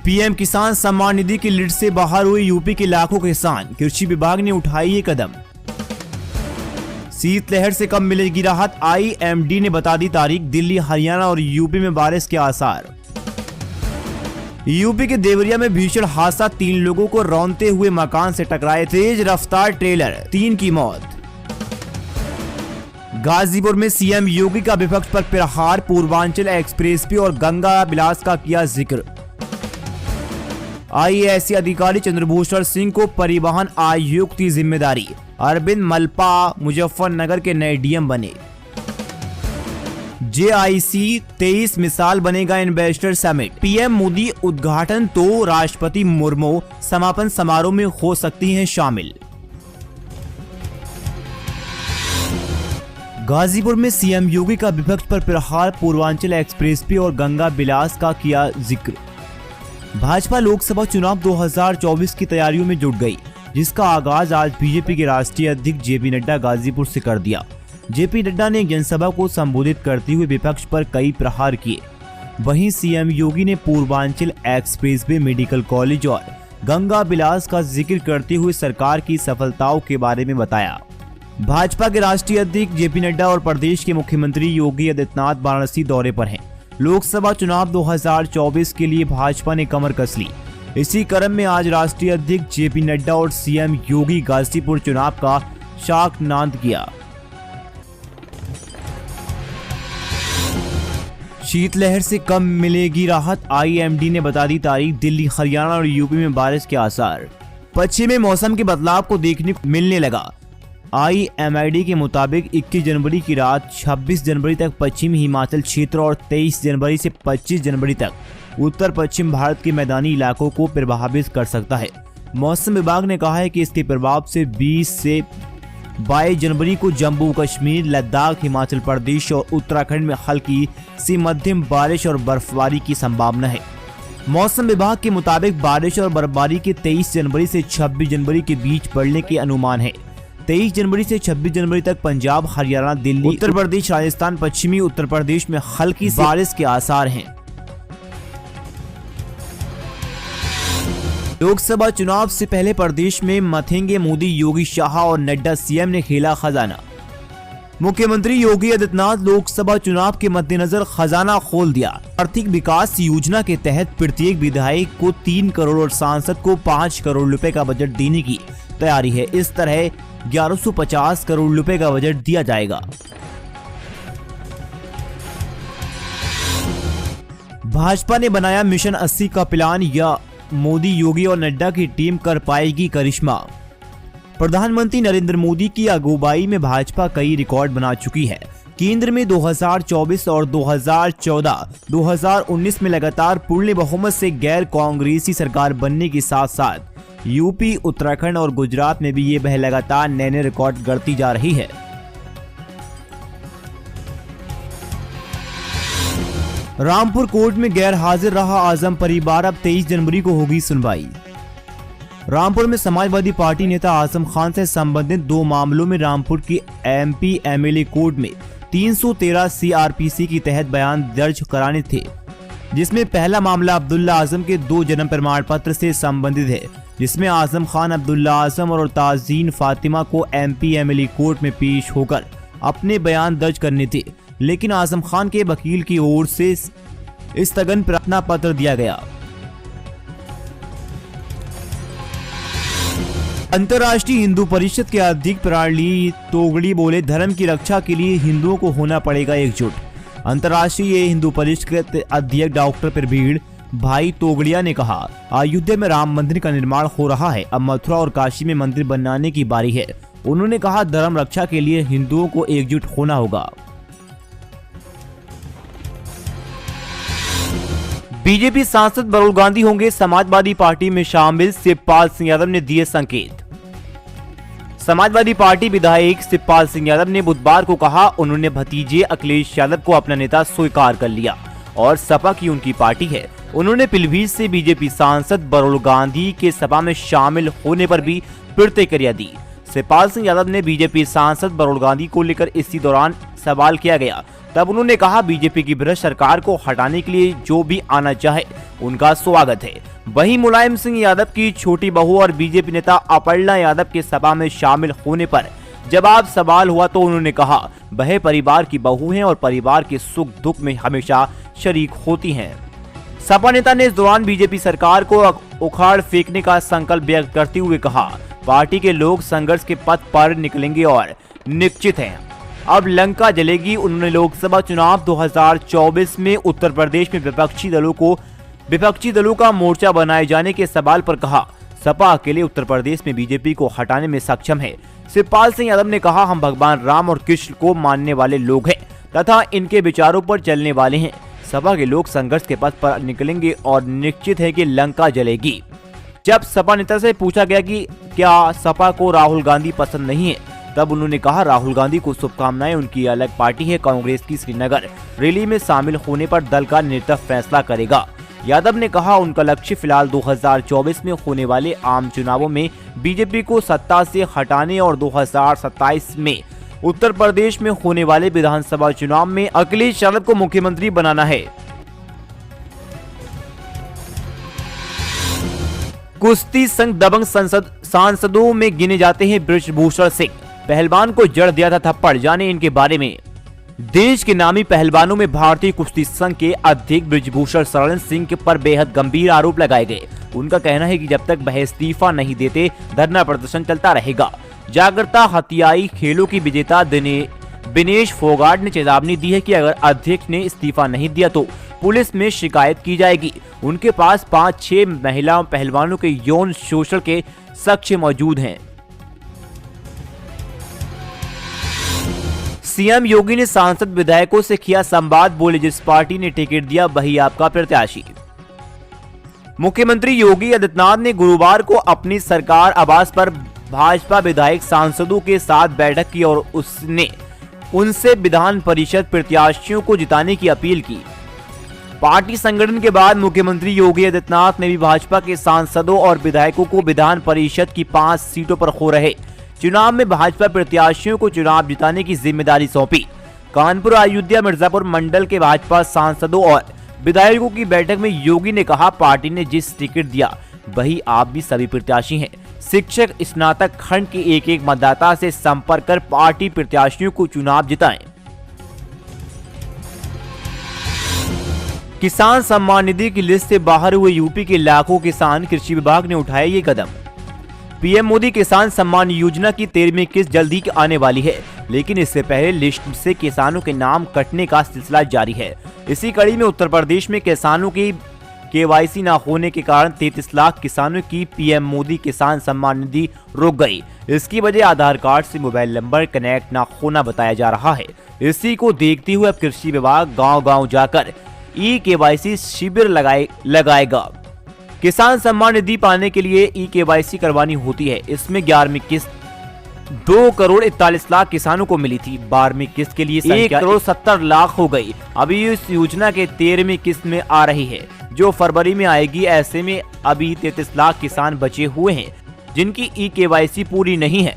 PM किसान सम्मान निधि की list से बाहर हुए यूपी के लाखों किसान, कृषि विभाग ने उठाई ये कदम। शीतलहर से कब मिलेगी राहत, आईएमडी ने बता दी तारीख, दिल्ली, हरियाणा और यूपी में बारिश के आसार। यूपी के देवरिया में भीषण हादसा, 3 लोगों को रौंदते हुए मकान से टकराए तेज रफ्तार ट्रेलर, 3 की मौत। गाजीपुर में सीएम योगी का विपक्ष पर प्रहार, पूर्वांचल एक्सप्रेसवे और गंगा बिलास का किया जिक्र। आईएएस अधिकारी चंद्रभूषण सिंह को परिवहन आयुक्त की जिम्मेदारी, अरविंद मल्पा मुजफ्फरनगर के नए डीएम बने। जेआईसी 23 मिसाल बनेगा इन्वेस्टर समिट, पीएम मोदी उद्घाटन तो राष्ट्रपति मुर्मू समापन समारोह में हो सकती हैं शामिल। गाजीपुर में सीएम योगी का विपक्ष पर प्रहार, पूर्वांचल एक्सप्रेसवे और गंगा बिलास का किया जिक्र। भाजपा लोकसभा चुनाव 2024 की तैयारियों में जुट गई, जिसका आगाज आज बीजेपी के राष्ट्रीय अध्यक्ष जेपी नड्डा गाजीपुर से कर दिया। जेपी नड्डा ने एक जनसभा को संबोधित करते हुए विपक्ष पर कई प्रहार किए। वहीं सीएम योगी ने पूर्वांचल एक्सप्रेसवे, मेडिकल कॉलेज और गंगा बिलास का जिक्र करते हुए सरकार की सफलताओं के बारे में बताया। भाजपा के राष्ट्रीय अध्यक्ष जेपी नड्डा और प्रदेश के मुख्यमंत्री योगी आदित्यनाथ वाराणसी दौरे पर हैं। लोकसभा चुनाव 2024 के लिए भाजपा ने कमर कस ली। इसी क्रम में आज राष्ट्रीय अध्यक्ष जेपी नड्डा और सीएम योगी गाजीपुर चुनाव का शाकनाद किया। शीतलहर से कब मिलेगी राहत, आईएमडी ने बता दी तारीख, दिल्ली, हरियाणा और यूपी में बारिश के आसार। पश्चिमी मौसम के बदलाव को देखने को मिलने लगा। आईएमडी के मुताबिक 21 जनवरी की रात 26 जनवरी तक पश्चिमी हिमाचल क्षेत्र और 23 जनवरी से 25 जनवरी तक उत्तर पश्चिम भारत के मैदानी इलाकों को प्रभावित कर सकता है। मौसम विभाग ने कहा है कि इसके प्रभाव से 20 से 22 जनवरी को जम्मू कश्मीर, लद्दाख, हिमाचल प्रदेश और उत्तराखंड में हल्की से मध्यम बारिश और बर्फबारी की संभावना है। मौसम विभाग के मुताबिक बारिश और बर्फबारी के 23 जनवरी से 26 जनवरी के बीच पड़ने के अनुमान है। 23 जनवरी से 26 जनवरी तक पंजाब, हरियाणा, दिल्ली, उत्तर प्रदेश, राजस्थान, पश्चिमी उत्तर प्रदेश में हल्की बारिश के आसार हैं। लोकसभा चुनाव से पहले प्रदेश में मथेंगे मोदी, योगी, शाह और नड्डा, सीएम ने खेला खजाना। मुख्यमंत्री योगी आदित्यनाथ लोकसभा चुनाव के मद्देनजर खजाना खोल दिया। आर्थिक विकास योजना के तहत प्रत्येक विधायक को 3 करोड़ और सांसद को 5 करोड़ रुपए का बजट देने की तैयारी है। इस तरह 1150 करोड़ रुपए का बजट दिया जाएगा। भाजपा ने बनाया मिशन 80 का प्लान, या मोदी, योगी और नड्डा की टीम कर पाएगी करिश्मा। प्रधानमंत्री नरेंद्र मोदी की अगुवाई में भाजपा कई रिकॉर्ड बना चुकी है। केंद्र में 2024 और 2014-2019 में लगातार पूर्ण बहुमत से गैर कांग्रेसी सरकार बनने के साथ साथ यूपी, उत्तराखंड और गुजरात में भी ये वह लगातार नए रिकॉर्ड गढ़ती जा रही है। रामपुर कोर्ट में गैर हाजिर रहा आजम परिवार, अब 23 जनवरी को होगी सुनवाई। रामपुर में समाजवादी पार्टी नेता आजम खान से संबंधित 2 मामलों में रामपुर की एमपी एमएलए कोर्ट में 313 सीआरपीसी के तहत बयान दर्ज कराने थे, जिसमें पहला मामला अब्दुल्ला आजम के 2 जन्म प्रमाण पत्र से संबंधित है, जिसमें आजम खान, अब्दुल्ला आजम और ताजीन फातिमा को एमपी एमएलए कोर्ट में पेश होकर अपने बयान दर्ज करने थे, लेकिन आजम खान के वकील की ओर से स्थगन प्रार्थना पत्र दिया गया। अंतर्राष्ट्रीय हिंदू परिषद के अध्यक्ष प्रहलाद तोगड़ी बोले, धर्म की रक्षा के लिए हिंदुओं को होना पड़ेगा एकजुट। अंतर्राष्ट्रीय हिंदू परिषद के अध्यक्ष डॉक्टर प्रवीण भाई तोगड़िया ने कहा, अयोध्या में राम मंदिर का निर्माण हो रहा है, अब मथुरा और काशी में मंदिर बनाने की बारी है। उन्होंने कहा, धर्म रक्षा के लिए हिंदुओं को एकजुट होना होगा। बीजेपी सांसद बरुल गांधी होंगे समाजवादी पार्टी में शामिल, शिवपाल सिंह यादव ने दिए संकेत। समाजवादी पार्टी विधायक शिवपाल सिंह यादव ने बुधवार को कहा, उन्होंने भतीजे अखिलेश यादव को अपना नेता स्वीकार कर लिया और सपा की उनकी पार्टी है। उन्होंने पीलीभीत से बीजेपी सांसद बरुल गांधी के सपा में शामिल होने पर भी प्रतिक्रिया दी। शिवपाल सिंह यादव ने बीजेपी सांसद बरुल गांधी को लेकर इसी दौरान सवाल किया गया तब उन्होंने कहा बीजेपी की भ्रष्ट सरकार को हटाने के लिए जो भी आना चाहे उनका स्वागत है। वहीं मुलायम सिंह यादव की छोटी बहू और बीजेपी नेता अपर्णा यादव के सभा में शामिल होने पर जवाब सवाल हुआ तो उन्होंने कहा वह परिवार की बहू हैं और परिवार के सुख दुख में हमेशा शरीक होती हैं। सपा नेता ने इस दौरान बीजेपी सरकार को उखाड़ फेंकने का संकल्प व्यक्त करते हुए कहा पार्टी के लोग संघर्ष के पथ पर निकलेंगे और निश्चित हैं अब लंका जलेगी। उन्होंने लोकसभा चुनाव 2024 में उत्तर प्रदेश में विपक्षी दलों का मोर्चा बनाए जाने के सवाल पर कहा सपा अकेले उत्तर प्रदेश में बीजेपी को हटाने में सक्षम है। शिवपाल सिंह यादव ने कहा हम भगवान राम और कृष्ण को मानने वाले लोग हैं तथा इनके विचारों पर चलने वाले हैं। सपा के लोग संघर्ष के पथ पर निकलेंगे और निश्चित है कि लंका जलेगी। जब सपा नेता से पूछा गया कि क्या सपा को राहुल गांधी पसंद नहीं है तब उन्होंने कहा राहुल गांधी को शुभकामनाएं, उनकी अलग पार्टी है। कांग्रेस की श्रीनगर रैली में शामिल होने पर दल का नेतृत्व फैसला करेगा। यादव ने कहा उनका लक्ष्य फिलहाल 2024 में होने वाले आम चुनावों में बीजेपी को सत्ता से हटाने और 2027 में उत्तर प्रदेश में होने वाले विधानसभा चुनाव में अखिलेश यादव को मुख्यमंत्री बनाना है। कुश्ती संघ दबंग सांसदों में गिने जाते हैं बृजभूषण सिंह। पहलवान को जड़ दिया था थप्पड़, जाने इनके बारे में। देश के नामी पहलवानों में भारतीय कुश्ती संघ के अध्यक्ष बृजभूषण शरण सिंह के पर बेहद गंभीर आरोप लगाए गए। उनका कहना है कि जब तक वह इस्तीफा नहीं देते धरना प्रदर्शन चलता रहेगा। जागरता हथियाई खेलों की विजेता दिनेश फोगाट ने चेतावनी दी है कि अगर अध्यक्ष ने इस्तीफा नहीं दिया तो पुलिस में शिकायत की जाएगी। उनके पास 5-6 महिला पहलवानों के यौन शोषण के साक्ष्य मौजूद हैं। सीएम योगी ने सांसद विधायकों से किया संवाद, बोले जिस पार्टी ने टिकट दिया वही आपका प्रत्याशी। मुख्यमंत्री योगी आदित्यनाथ ने गुरुवार को अपनी सरकार आवास पर भाजपा विधायक सांसदों के साथ बैठक की और उनसे विधान परिषद प्रत्याशियों को जिताने की अपील की। पार्टी संगठन के बाद मुख्यमंत्री योगी आदित्यनाथ ने भी भाजपा के सांसदों और विधायकों को विधान परिषद की 5 सीटों पर हो रहे चुनाव में भाजपा प्रत्याशियों को चुनाव जिताने की जिम्मेदारी सौंपी। कानपुर, अयोध्या, मिर्जापुर मंडल के भाजपा सांसदों और विधायकों की बैठक में योगी ने कहा पार्टी ने जिस टिकट दिया वही आप भी सभी प्रत्याशी हैं। शिक्षक स्नातक खंड के एक मतदाता से संपर्क कर पार्टी प्रत्याशियों को चुनाव जिताएं। किसान सम्मान निधि की लिस्ट से बाहर हुए यूपी के लाखों किसान, कृषि विभाग ने उठाया ये कदम। पीएम मोदी किसान सम्मान योजना की 13वीं किस्त जल्द ही आने वाली है, लेकिन इससे पहले लिस्ट से किसानों के नाम कटने का सिलसिला जारी है। इसी कड़ी में उत्तर प्रदेश में किसानों की केवाईसी न होने के कारण 33 लाख किसानों की पीएम मोदी किसान सम्मान निधि रुक गई। इसकी वजह आधार कार्ड से मोबाइल नंबर कनेक्ट न होना बताया जा रहा है। इसी को देखते हुए अब कृषि विभाग गांव-गांव जाकर ई-केवाईसी शिविर लगाएगा। किसान सम्मान निधि पाने के लिए ई-केवाईसी करवानी होती है। इसमें 11वीं किस्त 2 करोड़ 41 लाख किसानों को मिली थी। 12वीं किस्त के लिए 1 करोड़ 70 लाख हो गई। अभी इस योजना के 13वीं किस्त में आ रही है जो फरवरी में आएगी। ऐसे में अभी 33 लाख किसान बचे हुए हैं जिनकी ई-केवाईसी पूरी नहीं है।